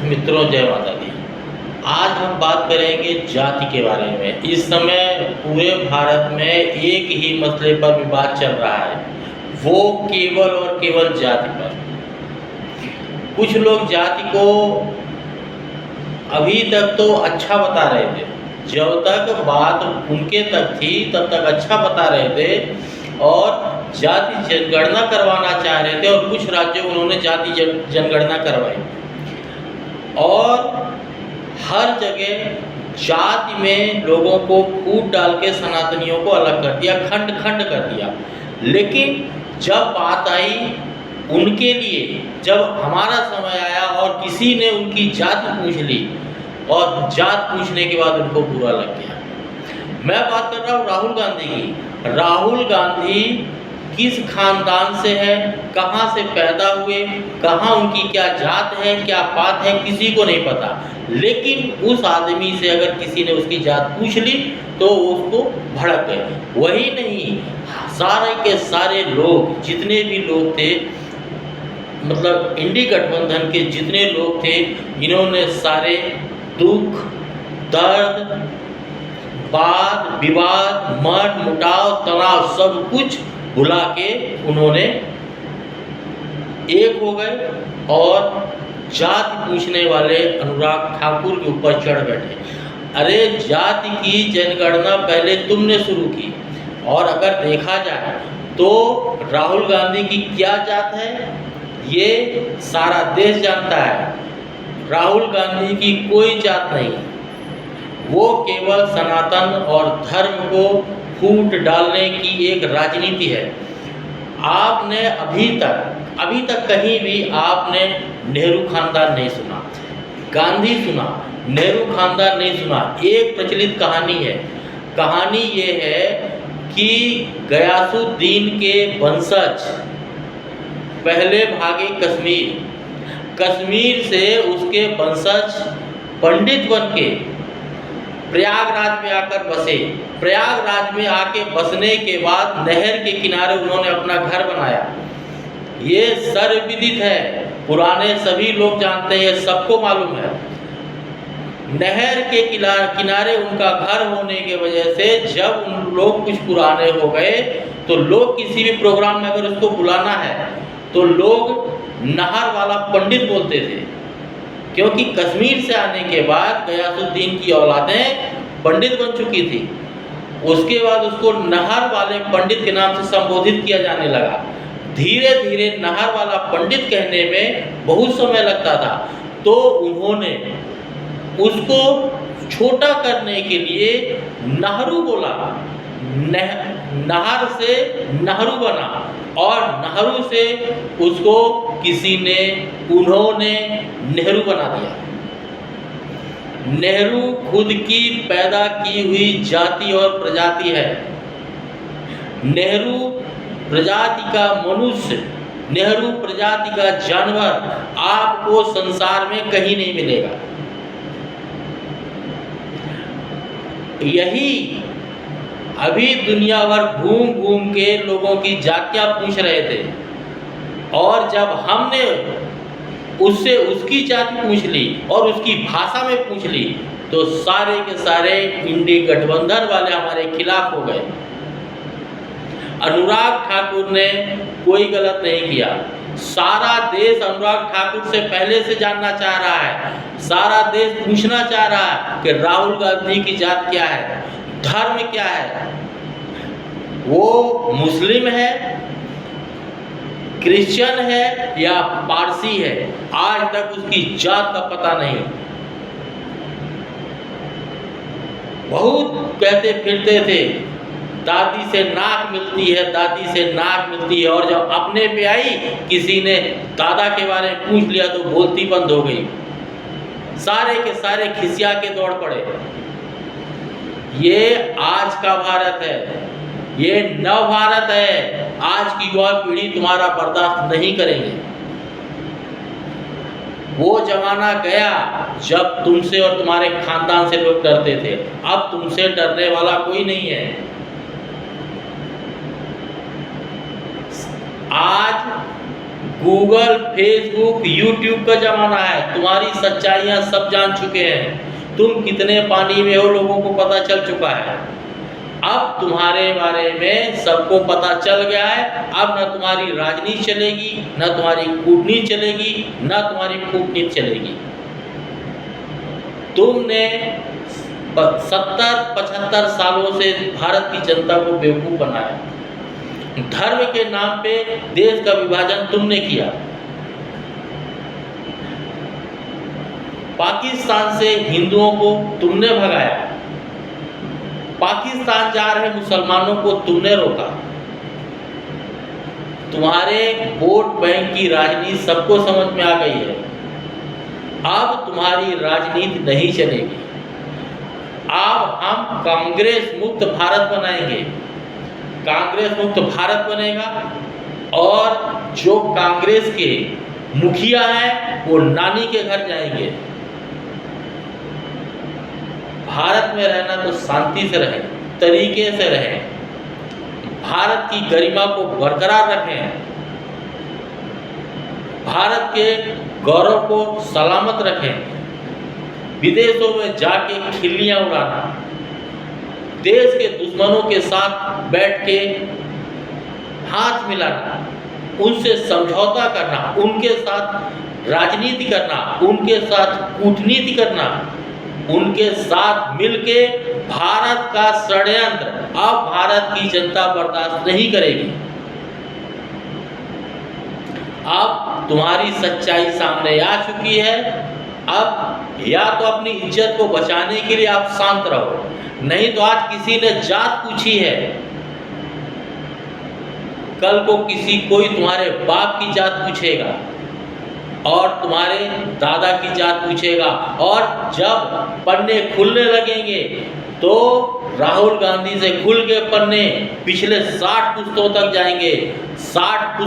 मित्रों, जय माता दी। आज हम बात करेंगे जाति के बारे में। इस समय पूरे भारत में एक ही मसले पर विवाद चल रहा है, वो केवल और केवल जाति पर। कुछ लोग जाति को अभी तक तो अच्छा बता रहे थे, जब तक बात उनके तक थी तब तक अच्छा बता रहे थे और जाति जनगणना करवाना चाह रहे थे, और कुछ राज्यों में उन्होंने जाति जनगणना करवाई और हर जगह जाति में लोगों को फूट डाल के सनातनियों को अलग कर दिया, खंड खंड कर दिया। लेकिन जब बात आई उनके लिए, जब हमारा समय आया और किसी ने उनकी जाति पूछ ली और जात पूछने के बाद उनको बुरा लग गया। मैं बात कर रहा हूँ राहुल गांधी की। राहुल गांधी किस खानदान से है, कहाँ से पैदा हुए, कहाँ उनकी क्या जात है, क्या पात है, किसी को नहीं पता। लेकिन उस आदमी से अगर किसी ने उसकी जात पूछ ली तो उसको भड़क गए। वही नहीं, सारे के सारे लोग, जितने भी लोग थे, मतलब इंडी गठबंधन के जितने लोग थे, इन्होंने सारे दुख, दर्द, वाद विवाद, मत मुटाव, तनाव सब कुछ भुला के उन्होंने एक हो गए और जाति पूछने वाले अनुराग ठाकुर के ऊपर चढ़ बैठे। अरे जाति की जनगणना पहले तुमने शुरू की, और अगर देखा जाए तो राहुल गांधी की क्या जात है ये सारा देश जानता है। राहुल गांधी की कोई जात नहीं, वो केवल सनातन और धर्म को फूट डालने की एक राजनीति है। आपने अभी तक कहीं भी आपने नेहरू खानदान नहीं सुना, गांधी सुना, नेहरू खानदान नहीं सुना। एक प्रचलित कहानी है, कहानी ये है कि गयासुद्दीन के वंशज पहले भागे कश्मीर से उसके वंशज पंडित बन के प्रयागराज में आकर बसे। प्रयागराज में आके बसने के बाद नहर के किनारे उन्होंने अपना घर बनाया। ये सर्वविदित है, पुराने सभी लोग जानते हैं, सबको मालूम है। नहर के किनारे उनका घर होने की वजह से जब उन लोग कुछ पुराने हो गए तो लोग किसी भी प्रोग्राम में अगर उसको बुलाना है तो लोग नहर वाला पंडित बोलते थे, क्योंकि कश्मीर से आने के बाद गयासुद्दीन की औलादें पंडित बन चुकी थी। उसके बाद उसको नहर वाले पंडित के नाम से संबोधित किया जाने लगा। धीरे धीरे नहर वाला पंडित कहने में बहुत समय लगता था, तो उन्होंने उसको छोटा करने के लिए नहरू बोला। नहर से नहरू बना और नहरू से उसको उन्होंने नेहरू बना दिया। नेहरू खुद की पैदा की हुई जाति और प्रजाति है। नेहरू प्रजाति का मनुष्य, नेहरू प्रजाति का जानवर आपको संसार में कहीं नहीं मिलेगा। यही अभी दुनिया भर घूम घूम के लोगों की जातियां पूछ रहे थे, और जब हमने उससे उसकी जाति पूछ ली और उसकी भाषा में पूछ ली तो सारे के सारे इंडी गठबंधन वाले हमारे खिलाफ हो गए। अनुराग ठाकुर ने कोई गलत नहीं किया। सारा देश अनुराग ठाकुर से पहले से जानना चाह रहा है, सारा देश पूछना चाह रहा है कि राहुल गांधी की जात क्या है, धर्म क्या है, वो मुस्लिम है, क्रिश्चियन है या पारसी है। आज तक उसकी जात का पता नहीं। बहुत कहते फिरते थे दादी से नाक मिलती है, दादी से नाक मिलती है, और जब अपने पे आई किसी ने दादा के बारे में पूछ लिया तो बोलती बंद हो गई। सारे के सारे खिसिया के दौड़ पड़े। ये आज का भारत है, ये नव भारत है। आज की युवा पीढ़ी तुम्हारा बर्दाश्त नहीं करेंगे। वो जमाना गया जब तुमसे और तुम्हारे खानदान से लोग डरते थे, अब तुमसे डरने वाला कोई नहीं है। आज गूगल, फेसबुक, यूट्यूब का ज़माना है। तुम्हारी सच्चाइयाँ सब जान चुके हैं। तुम कितने पानी में हो लोगों को पता चल चुका है। अब तुम्हारे बारे में सबको पता चल गया है। अब न तुम्हारी राजनीति चलेगी, न तुम्हारी कूटनीति चलेगी, न तुम्हारी कूटनीति चलेगी। तुमने 70-75 सालों से भारत की जनता को बेवकूफ़ बनाया। धर्म के नाम पे देश का विभाजन तुमने किया। पाकिस्तान से हिंदुओं को तुमने भगाया। पाकिस्तान जा रहे मुसलमानों को तुमने रोका। तुम्हारे वोट बैंक की राजनीति सबको समझ में आ गई है। अब तुम्हारी राजनीति नहीं चलेगी। अब हम कांग्रेस मुक्त भारत बनाएंगे। कांग्रेस मुक्त भारत बनेगा और जो कांग्रेस के मुखिया हैं वो नानी के घर जाएंगे। भारत में रहना तो शांति से रहें, तरीके से रहें, भारत की गरिमा को बरकरार रखें, भारत के गौरव को सलामत रखें। विदेशों में जाके खिल्लियाँ उड़ाना, देश के दुश्मनों के साथ बैठ के हाथ मिलाना, उनसे समझौता करना, उनके साथ राजनीति करना, उनके साथ कूटनीति करना, उनके साथ मिलके भारत का षड्यंत्र अब भारत की जनता बर्दाश्त नहीं करेगी। अब तुम्हारी सच्चाई सामने आ चुकी है। अब या तो अपनी इज्जत को बचाने के लिए आप शांत रहो, नहीं तो आज किसी ने जात पूछी है, कल को कोई तुम्हारे बाप की जात पूछेगा और तुम्हारे दादा की जात पूछेगा। और जब पन्ने खुलने लगेंगे तो राहुल गांधी से खुल के पन्ने पिछले 60 पुश्तों तक जाएंगे। 60